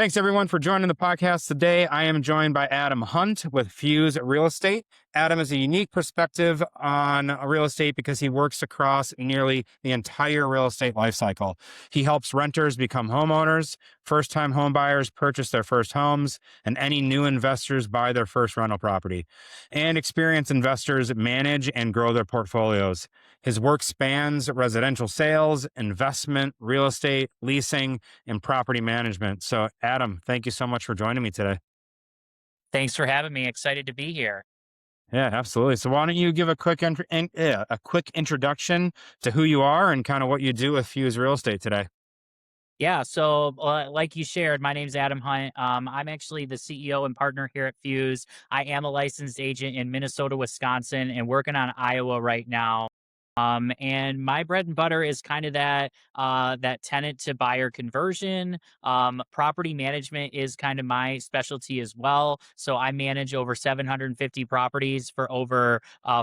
Thanks everyone for joining the podcast today. I am joined by Adam Hunt with Fuze Real Estate. Adam has a unique perspective on real estate because he works across nearly the entire real estate lifecycle. He helps renters become homeowners, first-time home buyers purchase their first homes, and any new investors buy their first rental property, and experienced investors manage and grow their portfolios. His work spans residential sales, investment, real estate, leasing, and property management. So, Adam, thank you so much for joining me today. Thanks for having me. Excited to be here. Yeah, absolutely. So, why don't you give a quick introduction to who you are and kind of what you do with Fuse Real Estate today? Yeah, so like you shared, my name's Adam Hunt. I'm actually the CEO and partner here at Fuse. I am a licensed agent in Minnesota, Wisconsin, and working on Iowa right now. And my bread and butter is kind of that tenant to buyer conversion. Property management is kind of my specialty as well. So I manage over 750 properties for over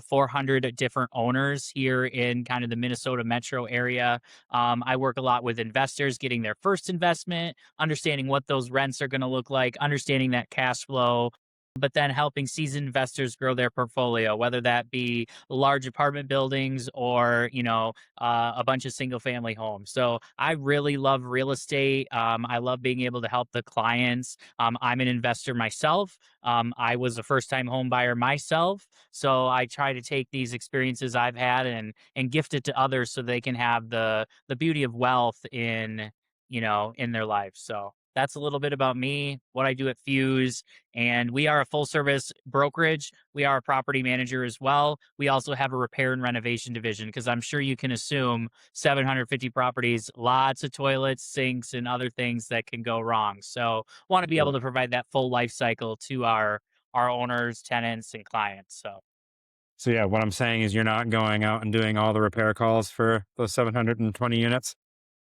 400 different owners here in kind of the Minnesota metro area. I work a lot with investors getting their first investment, understanding what those rents are going to look like, understanding that cash flow, but then helping seasoned investors grow their portfolio, whether that be large apartment buildings or a bunch of single family homes. So I really love real estate. I love being able to help the clients. I'm an investor myself. I was a first time home buyer myself, so I try to take these experiences I've had and gift it to others so they can have the beauty of wealth in their life. So that's a little bit about me, what I do at Fuse. And we are a full service brokerage. We are a property manager as well. We also have a repair and renovation division because I'm sure you can assume 750 properties, lots of toilets, sinks, and other things that can go wrong. So want to be able Sure. to provide that full life cycle to our owners, tenants, and clients. So So, yeah, what I'm saying is you're not going out and doing all the repair calls for those 720 units.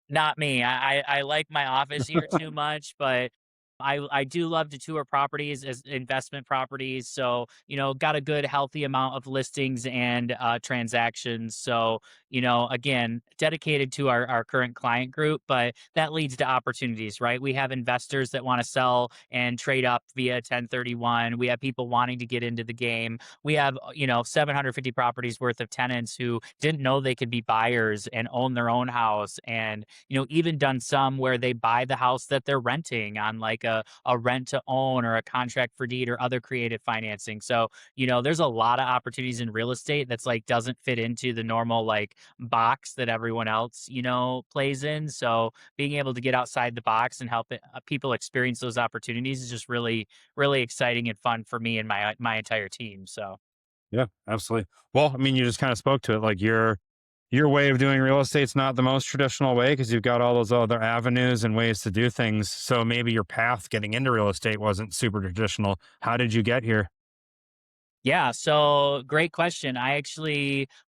not me. I like my office here too much, but I do love to tour properties as investment properties. So, got a good healthy amount of listings and transactions. So, again, dedicated to our current client group, but that leads to opportunities, right? We have investors that want to sell and trade up via 1031. We have people wanting to get into the game. We have, 750 properties worth of tenants who didn't know they could be buyers and own their own house, and even done some where they buy the house that they're renting on like a rent to own or a contract for deed or other creative financing. So, there's a lot of opportunities in real estate that's like doesn't fit into the normal like box that everyone else, plays in. So being able to get outside the box and help people experience those opportunities is just really, really exciting and fun for me and my entire team. So Yeah, absolutely. Well, I mean, you just kind of spoke to it. Like your way of doing real estate's not the most traditional way because you've got all those other avenues and ways to do things. So maybe your path getting into real estate wasn't super traditional. How did you get here? yeah, so great question. I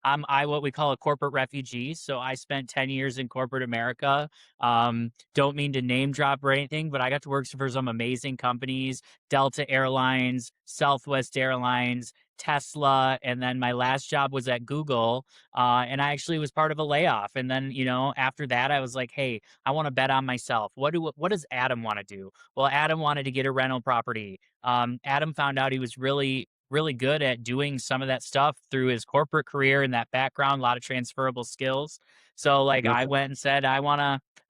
what we call a corporate refugee. So I spent 10 years in corporate America. Don't mean to name drop or anything, but I got to work for some amazing companies, Delta Airlines, Southwest Airlines, Tesla, and then my last job was at Google. And I actually was part of a layoff. And then, after that, I was like, hey, I want to bet on myself. What does Adam want to do? Well, Adam wanted to get a rental property. Adam found out he was really good at doing some of that stuff through his corporate career and that background, a lot of transferable skills. So like Yep. I went and said, I want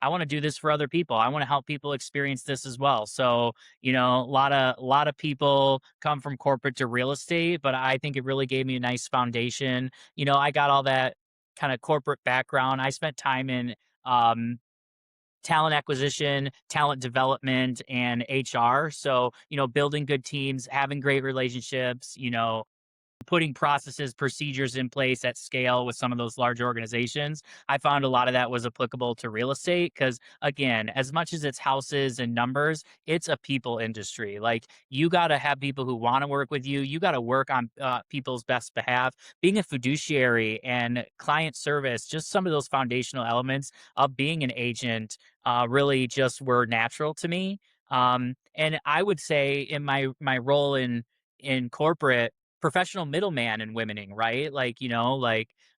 to do this for other people. I want to help people experience this as well. So, a lot of people come from corporate to real estate, but I think it really gave me a nice foundation. I got all that kind of corporate background. I spent time in um talent acquisition, talent development, and HR. So, building good teams, having great relationships, putting processes, procedures in place at scale with some of those large organizations. I found a lot of that was applicable to real estate because, again, as much as it's houses and numbers, it's a people industry. Like, you got to have people who want to work with you. You got to work on people's best behalf. Being a fiduciary and client service, just some of those foundational elements of being an agent really just were natural to me. And I would say in my role in corporate, professional middleman and womening, right? Like,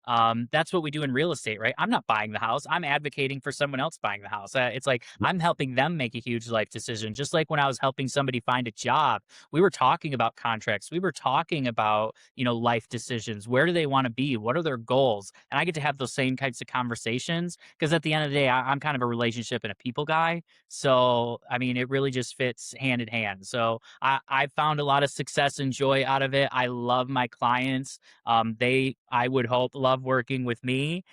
That's what we do in real estate, right? I'm not buying the house. I'm advocating for someone else buying the house. It's like I'm helping them make a huge life decision. Just like when I was helping somebody find a job, we were talking about contracts. We were talking about, life decisions. Where do they want to be? What are their goals? And I get to have those same types of conversations because at the end of the day, I'm kind of a relationship and a people guy. So, I mean, it really just fits hand in hand. So I found a lot of success and joy out of it. I love my clients. I would hope, love working with me,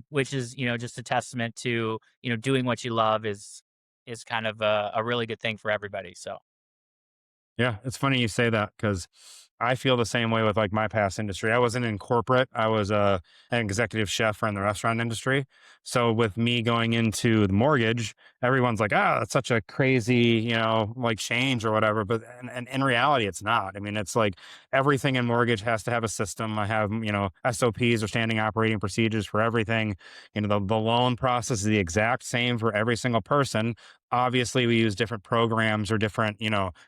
which is, just a testament to, doing what you love is kind of a really good thing for everybody. So, Yeah, it's funny you say that because I feel the same way with like my past industry. I wasn't in corporate. I was an executive chef in the restaurant industry. So with me going into the mortgage, everyone's like, "Ah, that's such a crazy, like change or whatever." But and in reality, it's not. I mean, it's like everything in mortgage has to have a system. I have SOPs or standing operating procedures for everything. The loan process is the exact same for every single person. Obviously, we use different programs or different,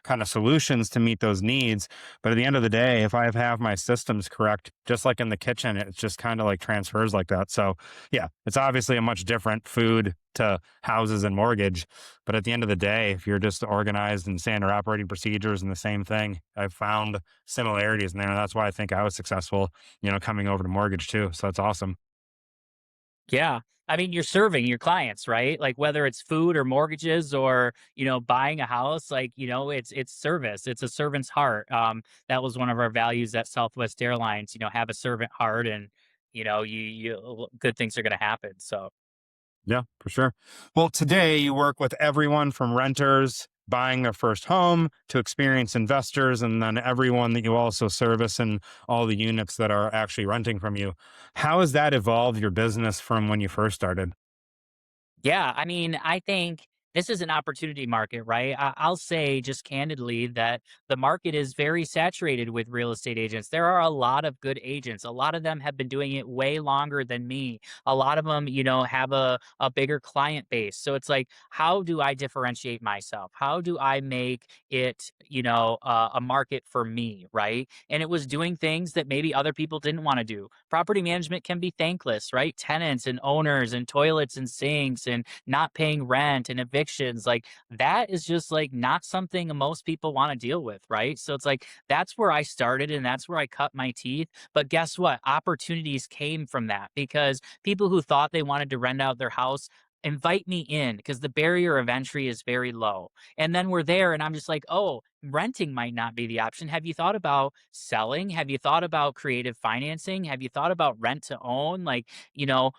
kind of solutions to meet those needs. But at the end of the day, if I have my systems correct, just like in the kitchen, it's just kind of like transfers like that. So, yeah, it's obviously a much different food to houses and mortgage. But at the end of the day, if you're just organized and standard operating procedures and the same thing, I've found similarities in there. And that's why I think I was successful, coming over to mortgage too. So that's awesome. yeah. I mean, you're serving your clients, right? Like whether it's food or mortgages or, buying a house, like, it's service. It's a servant's heart. That was one of our values at Southwest Airlines, have a servant heart and, good things are going to happen. So, Yeah, for sure. Well, today you work with everyone from renters buying their first home to experienced investors, and then everyone that you also service and all the units that are actually renting from you. How has that evolved your business from when you first started? yeah, I mean, I think this is an opportunity market, right? I'll say just candidly that the market is very saturated with real estate agents. There are a lot of good agents. A lot of them have been doing it way longer than me. A lot of them, have a bigger client base. So it's like, how do I differentiate myself? How do I make it, a market for me, right? And it was doing things that maybe other people didn't want to do. Property management can be thankless, right? Tenants and owners and toilets and sinks and not paying rent and evictions, like that is just like not something most people want to deal with, right? So it's like that's where I started and that's where I cut my teeth. But guess what? Opportunities came from that because people who thought they wanted to rent out their house invite me in because the barrier of entry is very low. And then we're there and I'm just like, "Oh, renting might not be the option. Have you thought about selling? Have you thought about creative financing? Have you thought about rent to own? Like,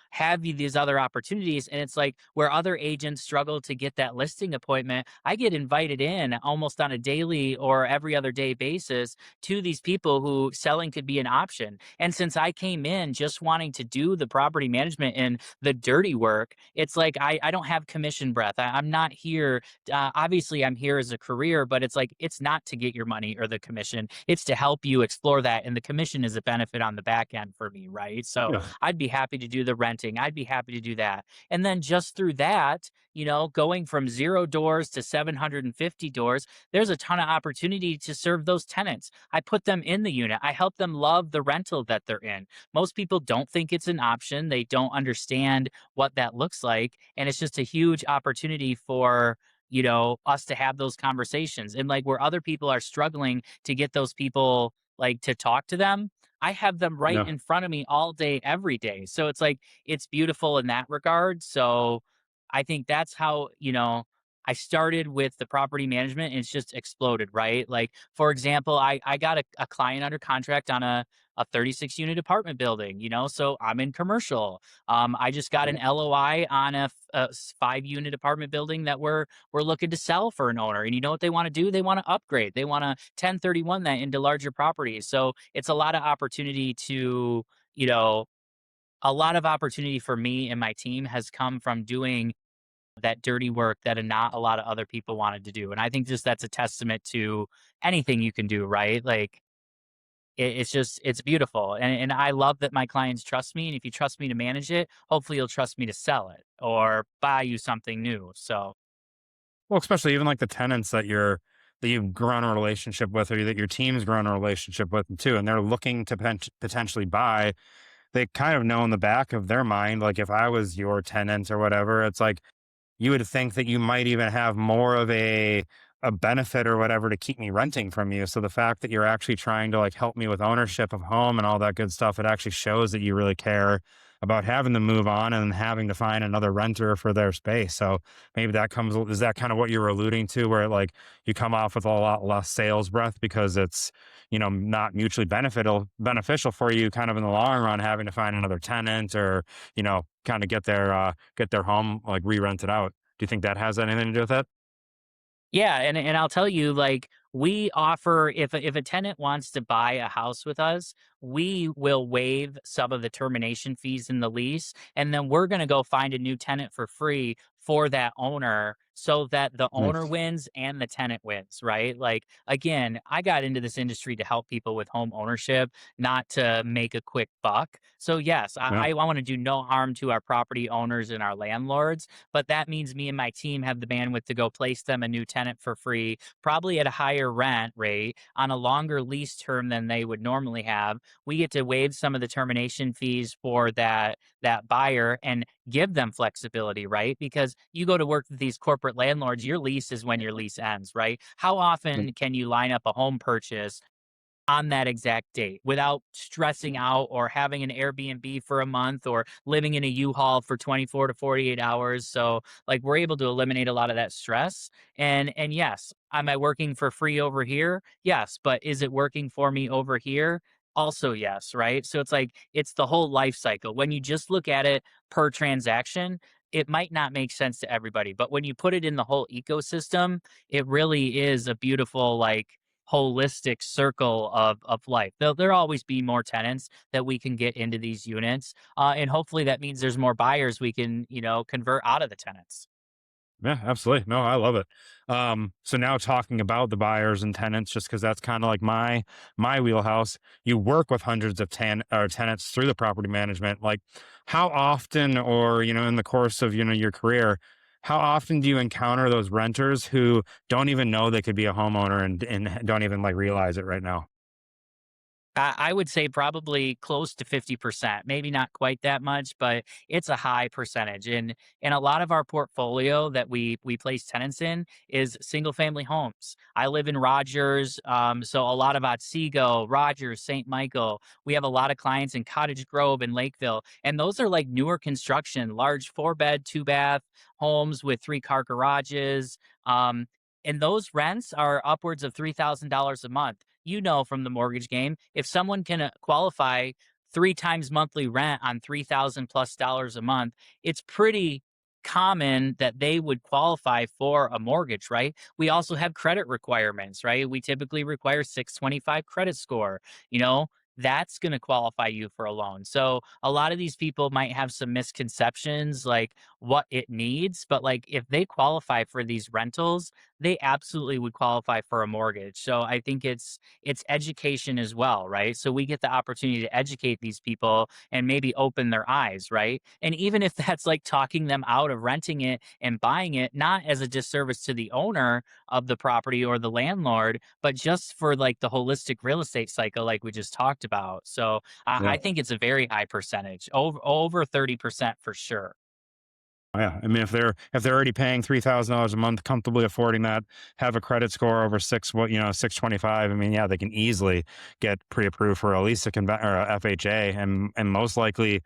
have you these other opportunities?" And it's like where other agents struggle to get that listing appointment, I get invited in almost on a daily or every other day basis to these people who selling could be an option. And since I came in just wanting to do the property management and the dirty work, it's like I don't have commission breath. I'm not here. Obviously, I'm here as a career, but it's like it's not to get your money or the commission. It's to help you explore that. And the commission is a benefit on the back end for me, right? So Yeah. I'd be happy to do the renting. I'd be happy to do that. And then just through that, going from 0 doors to 750 doors, there's a ton of opportunity to serve those tenants. I put them in the unit. I help them love the rental that they're in. Most people don't think it's an option. They don't understand what that looks like. And it's just a huge opportunity for, us to have those conversations. And like where other people are struggling to get those people like to talk to them, I have them right Yeah. in front of me all day, every day. So it's like, it's beautiful in that regard. So I think that's how, I started with the property management and it's just exploded, right? Like, for example, I got a client under contract on a 36 unit apartment building, so I'm in commercial. I just got an LOI on a 5 unit apartment building that we're looking to sell for an owner. And you know what they want to do? They want to upgrade. They want to 1031 that into larger properties. So it's a lot of opportunity to, you know, a lot of opportunity for me and my team has come from doing that dirty work that not a lot of other people wanted to do. And I think just that's a testament to anything you can do, right? Like it's beautiful. And I love that my clients trust me. And if you trust me to manage it, hopefully you'll trust me to sell it or buy you something new. So Well, especially even like the tenants that you've grown a relationship with, or that your team's grown a relationship with too, and they're looking to potentially buy. they kind of know in the back of their mind, like if I was your tenant or whatever, it's like you would think that you might even have more of a benefit or whatever to keep me renting from you. So the fact that you're actually trying to like help me with ownership of home and all that good stuff, it actually shows that you really care about having to move on and having to find another renter for their space. So maybe that comes, is that kind of what you were alluding to, where like you come off with a lot less sales breath because it's, not mutually beneficial for you kind of in the long run, having to find another tenant or, kind of get their home like re-rented out. Do you think that has anything to do with it? Yeah, and I'll tell you, like, we offer, if a tenant wants to buy a house with us, we will waive some of the termination fees in the lease, and then we're gonna go find a new tenant for free for that owner so that the owner Nice. wins and the tenant wins, right? Like, again, I got into this industry to help people with home ownership, not to make a quick buck. So yes, Yeah. I want to do no harm to our property owners and our landlords, but that means me and my team have the bandwidth to go place them a new tenant for free, probably at a higher rent rate on a longer lease term than they would normally have. We get to waive some of the termination fees for that buyer and give them flexibility, right? Because you go to work with these corporate landlords, your lease is when your lease ends, right? How Mm. often can you line up a home purchase on that exact date without stressing out or having an Airbnb for a month or living in a U-Haul for 24 to 48 hours. So like we're able to eliminate a lot of that stress. And yes, am I working for free over here? Yes, but is it working for me over here? Also yes, right? So it's like it's the whole life cycle. When you just look at it per transaction, it might not make sense to everybody, but when you put it in the whole ecosystem, it really is a beautiful like holistic circle of life. There'll always be more tenants that we can get into these units, and hopefully that means there's more buyers we can convert out of the tenants. Yeah, absolutely. No, I love it. So now talking about the buyers and tenants, just because that's kind of like my wheelhouse. You work with hundreds of tenants through the property management. Like, how often, or in the course of your career, how often do you encounter those renters who don't even know they could be a homeowner and don't even like realize it right now? I would say probably close to 50%, maybe not quite that much, but it's a high percentage. And a lot of our portfolio that we place tenants in is single family homes. I live in Rogers, so a lot of Otsego, Rogers, St. Michael. We have a lot of clients in Cottage Grove and Lakeville, and those are like newer construction, large 4-bed, 2-bath homes with 3-car garages. And those rents are upwards of $3,000 a month. From the mortgage game, if someone can qualify 3 times monthly rent on 3,000 plus dollars a month, it's pretty common that they would qualify for a mortgage, right? We also have credit requirements, right? We typically require 625 credit score. You know, that's going to qualify you for a loan. So a lot of these people might have some misconceptions like what it needs, but like if they qualify for these rentals, they absolutely would qualify for a mortgage. So I think it's education as well, right? So we get the opportunity to educate these people and maybe open their eyes, right? And even if that's like talking them out of renting it and buying it, not as a disservice to the owner of the property or the landlord, but just for like the holistic real estate cycle, like we just talked about. So I Yeah. think it's a very high percentage, over 30% for sure. Oh, yeah, I mean, if they're already paying $3,000 a month, comfortably affording that, have a credit score over 625. I mean, yeah, they can easily get pre-approved for at least or a FHA, and most likely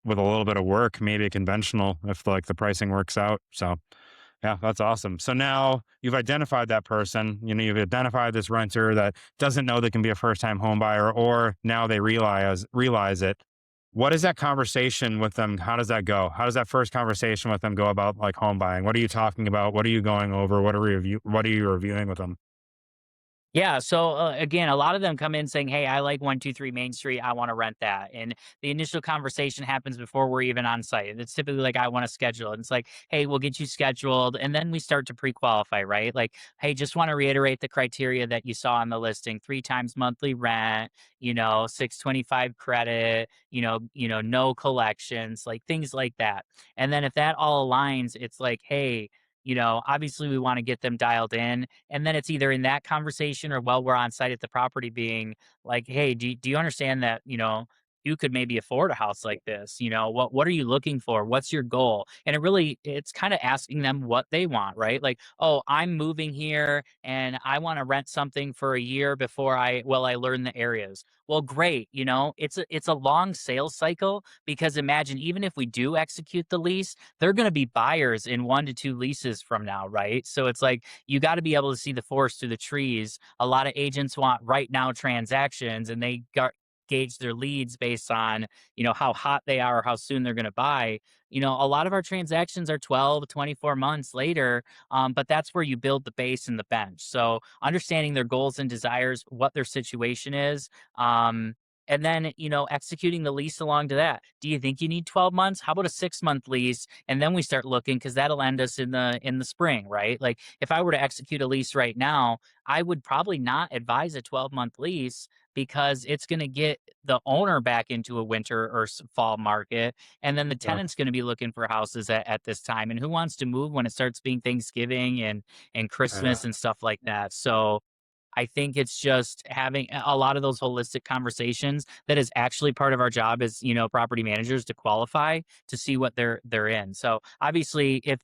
with a little bit of work, maybe a conventional if like the pricing works out. So yeah, that's awesome. So now you've identified that person. You've identified this renter that doesn't know they can be a first time home buyer, or now they realize it. What is that conversation with them? How does that go? How does that first conversation with them go about like home buying? What are you talking about? What are you going over? What are you reviewing with them? Yeah. So again, a lot of them come in saying, "Hey, I like 123 Main Street. I want to rent that." And the initial conversation happens before we're even on site. It's typically like, "I want to schedule." And it's like, "Hey, we'll get you scheduled," and then we start to pre-qualify, right? Like, "Hey, just want to reiterate the criteria that you saw on the listing: 3 times monthly rent, 625 credit, no collections, like things like that." And then if that all aligns, it's like, "Hey." Obviously we want to get them dialed in, and then it's either in that conversation or while we're on site at the property being like, "Hey, do you understand that, you could maybe afford a house like this. What are you looking for? What's your goal? And it's kind of asking them what they want, right? Like, oh, I'm moving here and I want to rent something for a year before I learn the areas. Well, great. It's a long sales cycle, because imagine, even if we do execute the lease, they're going to be buyers in 1 to 2 leases from now, right? So it's like you got to be able to see the forest through the trees. A lot of agents want right now transactions, and gauge their leads based on how hot they are or how soon they're going to buy. A lot of our transactions are 12 to 24 months later, but that's where you build the base and the bench. So understanding their goals and desires, what their situation is, um, and then executing the lease along to that. Do you think you need 12 months? How about a 6-month lease, and then we start looking, because that'll end us in the spring, right? Like, if I were to execute a lease right now, I would probably not advise a 12-month lease, because it's going to get the owner back into a winter or fall market, and then the Yeah. tenant's going to be looking for houses at this time, and who wants to move when it starts being Thanksgiving and Yeah. Christmas and stuff like that. So I think it's just having a lot of those holistic conversations that is actually part of our job as, property managers, to qualify, to see what they're in. So obviously, if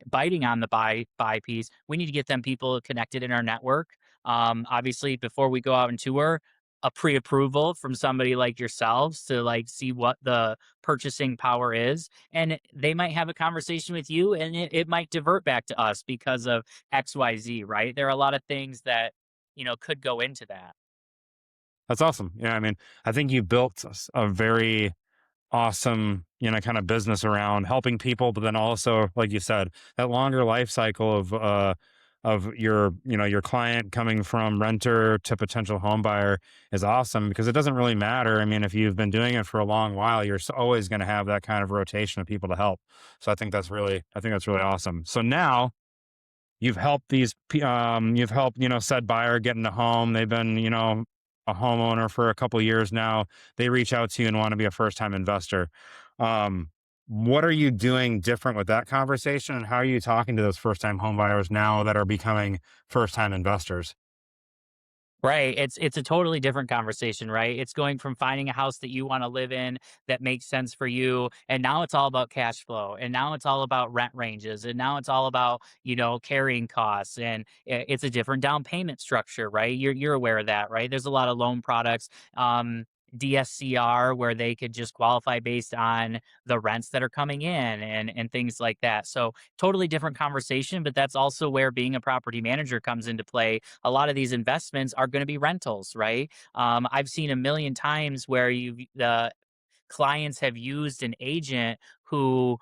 biting on the buy piece, we need to get them people connected in our network. Obviously, before we go out and tour, a pre-approval from somebody like yourselves to like see what the purchasing power is, and they might have a conversation with you, and it might divert back to us because of XYZ, right? There are a lot of things that could go into that. That's awesome. Yeah. I mean, I think you built a very awesome, kind of business around helping people, but then also, like you said, that longer life cycle of your client coming from renter to potential home buyer is awesome, because it doesn't really matter. I mean, if you've been doing it for a long while, you're always going to have that kind of rotation of people to help. So I think that's really awesome. So now you've helped, said buyer get into home. They've been, a homeowner for a couple years now. They reach out to you and want to be a first time investor. Um, what are you doing different with that conversation, and how are you talking to those first time home buyers now that are becoming first time investors? Right. It's a totally different conversation, right? It's going from finding a house that you want to live in that makes sense for you, and now it's all about cash flow, and now it's all about rent ranges, and now it's all about, carrying costs, and it's a different down payment structure, right? You're aware of that, right? There's a lot of loan products, DSCR, where they could just qualify based on the rents that are coming in, and things like that. So totally different conversation, but that's also where being a property manager comes into play. A lot of these investments are going to be rentals, right? I've seen a million times where the clients have used an agent who,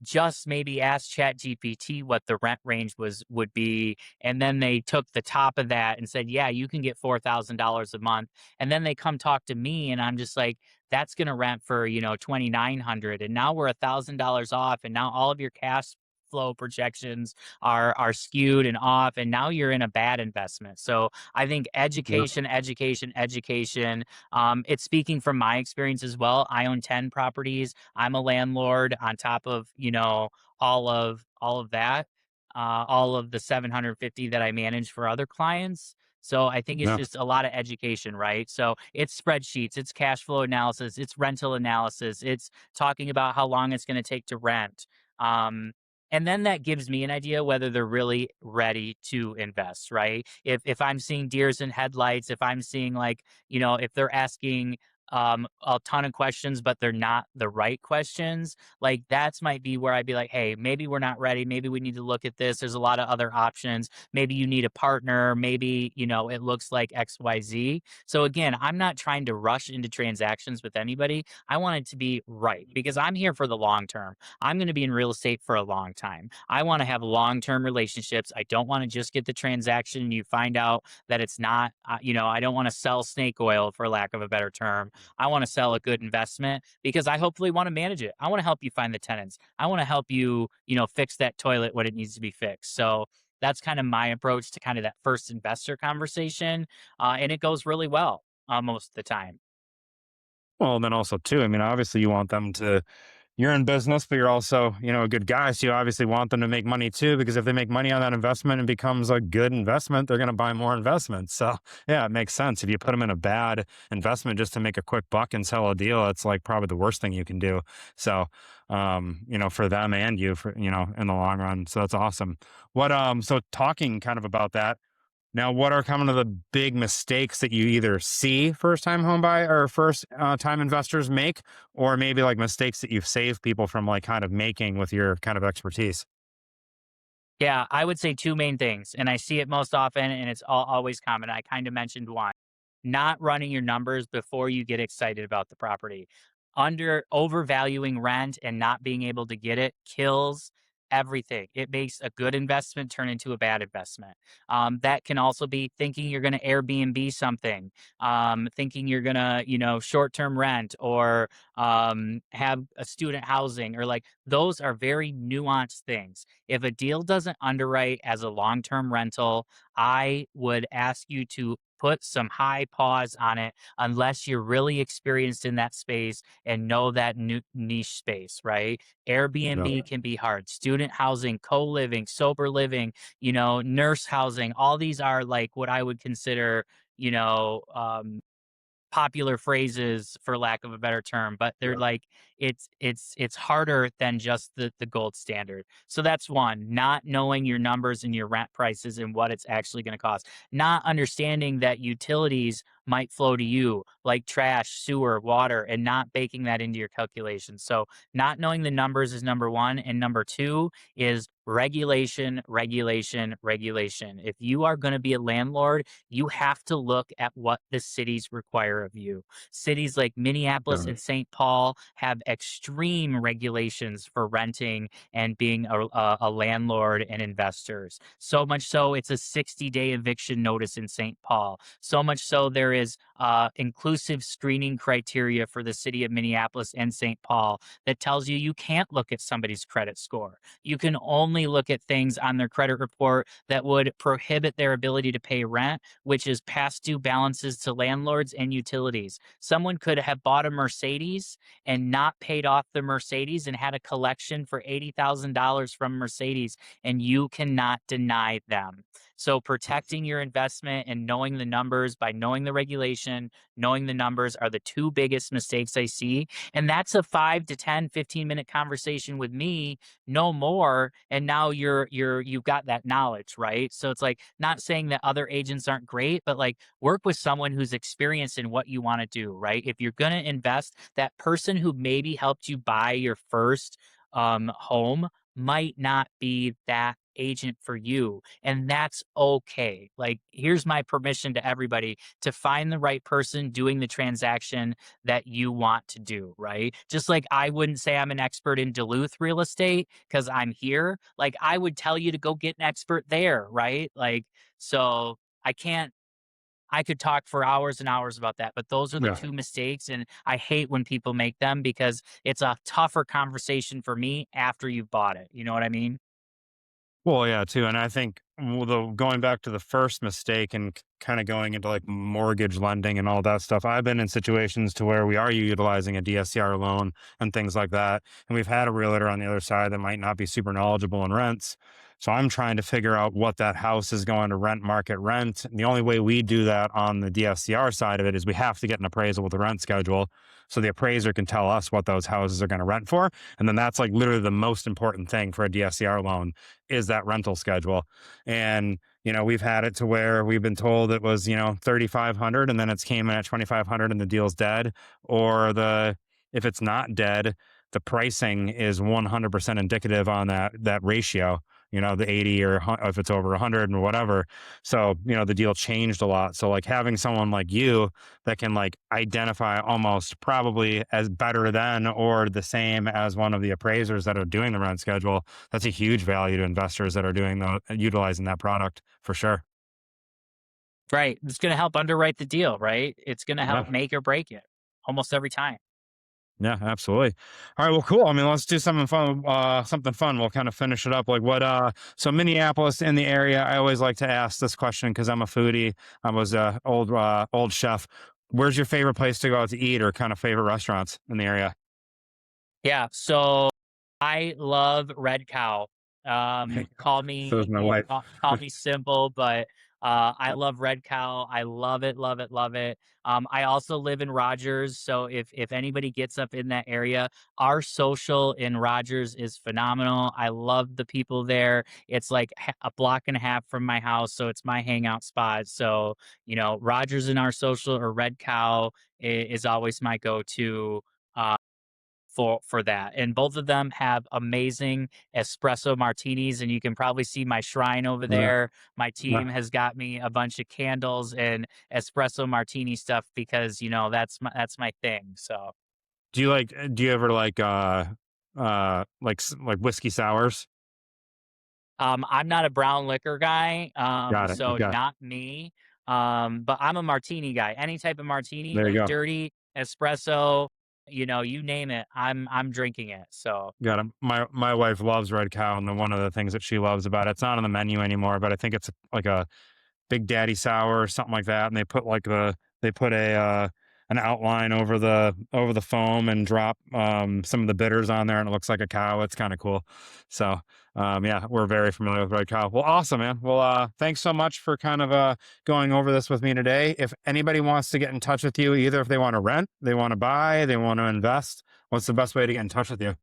just maybe asked Chat GPT what the rent range would be, and then they took the top of that and said, "Yeah, you can get $4,000 a month." And then they come talk to me, and I'm just like, "That's going to rent for 2,900, and now we're $1,000 off, and now all of your cash flow projections are skewed and off, and now you're in a bad investment." So I think Yeah. education, education, education. It's speaking from my experience as well. I own 10 properties. I'm a landlord on top of, all of that, all of the 750 that I manage for other clients. So I think it's Yeah. just a lot of education, right? So it's spreadsheets, it's cash flow analysis, it's rental analysis, it's talking about how long it's going to take to rent. Um, and then that gives me an idea whether they're really ready to invest, right? If I'm seeing deers in headlights, if I'm seeing, like, if they're asking a ton of questions, but they're not the right questions, like, that's might be where I'd be like, hey, maybe we're not ready. Maybe we need to look at this. There's a lot of other options. Maybe you need a partner. Maybe, it looks like XYZ. So again, I'm not trying to rush into transactions with anybody. I want it to be right, because I'm here for the long term. I'm going to be in real estate for a long time. I want to have long-term relationships. I don't want to just get the transaction and you find out that it's not, I don't want to sell snake oil, for lack of a better term. I want to sell a good investment, because I hopefully want to manage it. I want to help you find the tenants. I want to help you, fix that toilet when it needs to be fixed. So that's kind of my approach to kind of that first investor conversation. And it goes really well most of the time. Well, then also too, I mean, obviously you want them to you're in business, but you're also, a good guy. So you obviously want them to make money too, because if they make money on that investment and becomes a good investment, they're going to buy more investments. So yeah, it makes sense. If you put them in a bad investment just to make a quick buck and sell a deal, it's like probably the worst thing you can do. So, for them and you for, in the long run. So that's awesome. So talking kind of about that, now, what are kind of the big mistakes that you either see first time home buyer or first time investors make, or maybe like mistakes that you've saved people from like kind of making with your kind of expertise? Yeah, I would say two main things, and I see it most often, and it's always common. I kind of mentioned one, not running your numbers before you get excited about the property. Overvaluing rent and not being able to get it kills everything. It makes a good investment turn into a bad investment. That can also be thinking you're going to Airbnb something, thinking you're going to, short term rent or have a student housing, or like those are very nuanced things. If a deal doesn't underwrite as a long term rental, I would ask you to put some high pause on it unless you're really experienced in that space and know that niche space, right? Yeah. Airbnb can be hard. Student housing, co-living, sober living, nurse housing, all these are like what I would consider, you know, um, popular phrases for lack of a better term, but they're like it's harder than just the gold standard. So that's one, not knowing your numbers and your rent prices and what it's actually going to cost. Not understanding that utilities might flow to you like trash, sewer, water, and not baking that into your calculations. So not knowing the numbers is number one, and number two is regulation, regulation, regulation. If you are going to be a landlord, you have to look at what the cities require of you. Cities like Minneapolis Yeah. and St. Paul have extreme regulations for renting and being a landlord and investors. So much so, it's a 60-day eviction notice in St. Paul. So much so, there is inclusive screening criteria for the city of Minneapolis and St. Paul that tells you can't look at somebody's credit score. You can only look at things on their credit report that would prohibit their ability to pay rent, which is past due balances to landlords and utilities. Someone could have bought a Mercedes and not paid off the Mercedes and had a collection for $80,000 from Mercedes, and you cannot deny them. So, protecting your investment and knowing the numbers by knowing the regulation, knowing the numbers are the two biggest mistakes I see. And that's a 5 to 10, 15-minute conversation with me, no more, and now you've got that knowledge, right? So it's like, not saying that other agents aren't great, but like work with someone who's experienced in what you want to do, right? If you're going to invest, that person who maybe helped you buy your first home might not be that agent for you, and that's okay. Like, here's my permission to everybody to find the right person doing the transaction that you want to do, right? Just like I wouldn't say I'm an expert in Duluth real estate because I'm here. Like, I would tell you to go get an expert there, right? Like, so I can't, I could talk for hours and hours about that, but those are the Yeah. two mistakes. And I hate when people make them because it's a tougher conversation for me after you've bought it. You know what I mean? Well, yeah, too. And I think going back to the first mistake and kind of going into like mortgage lending and all that stuff, I've been in situations to where we are utilizing a DSCR loan and things like that. And we've had a realtor on the other side that might not be super knowledgeable in rents. So I'm trying to figure out what that house is going to rent, market rent. And the only way we do that on the DSCR side of it is we have to get an appraisal with the rent schedule. So the appraiser can tell us what those houses are going to rent for. And then that's like literally the most important thing for a DSCR loan is that rental schedule. And, we've had it to where we've been told it was, 3,500 and then it's came in at 2,500 and the deal's dead. Or if it's not dead, the pricing is 100% indicative on that ratio, the 80 or if it's over 100 or whatever. So, the deal changed a lot. So like having someone like you that can like identify almost probably as better than or the same as one of the appraisers that are doing the rent schedule, that's a huge value to investors that are utilizing that product for sure. Right. It's going to help underwrite the deal, right? It's going to help Yeah. make or break it almost every time. Yeah, absolutely. All right, well, cool. I mean, let's do something fun. Something fun. We'll kind of finish it up. Like what? So Minneapolis in the area. I always like to ask this question because I'm a foodie. I was a old chef. Where's your favorite place to go out to eat, or kind of favorite restaurants in the area? Yeah, so I love Red Cow. Call So is me my wife. call me simple, but I love Red Cow. I love it, love it, love it. I also live in Rogers, so if anybody gets up in that area, our social in Rogers is phenomenal. I love the people there. It's like a block and a half from my house, so it's my hangout spot. So Rogers in our social or Red Cow is always my go-to. Uh, for that. And both of them have amazing espresso martinis, and you can probably see my shrine over Yeah. there. My Yeah. team has got me a bunch of candles and espresso martini stuff because that's my thing. So Do you ever like whiskey sours? I'm not a brown liquor guy, Got it. so Okay. not me. But I'm a martini guy. Any type of martini, There you like go. dirty espresso, you name it, I'm drinking it. So Got it. My wife loves Red Cow, and one of the things that she loves about it's not on the menu anymore, but I think it's like a Big Daddy sour or something like that, and they put a an outline over the foam and drop some of the bitters on there, and it looks like a cow. It's kind of cool. So yeah, we're very familiar with Red Cow. Well, awesome, man. Well, thanks so much for kind of going over this with me today. If anybody wants to get in touch with you, either if they want to rent, they want to buy, they want to invest, what's the best way to get in touch with you?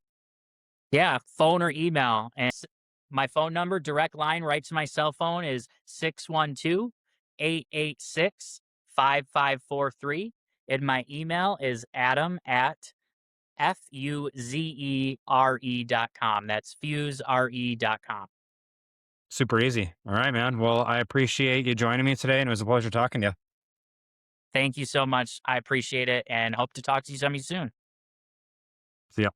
yeah, phone or email. And my phone number, direct line right to my cell phone is 612-886-5543. And my email is adam@fuzere.com. That's fuzere.com. Super easy. All right, man. Well, I appreciate you joining me today, and it was a pleasure talking to you. Thank you so much. I appreciate it and hope to talk to you soon. See ya.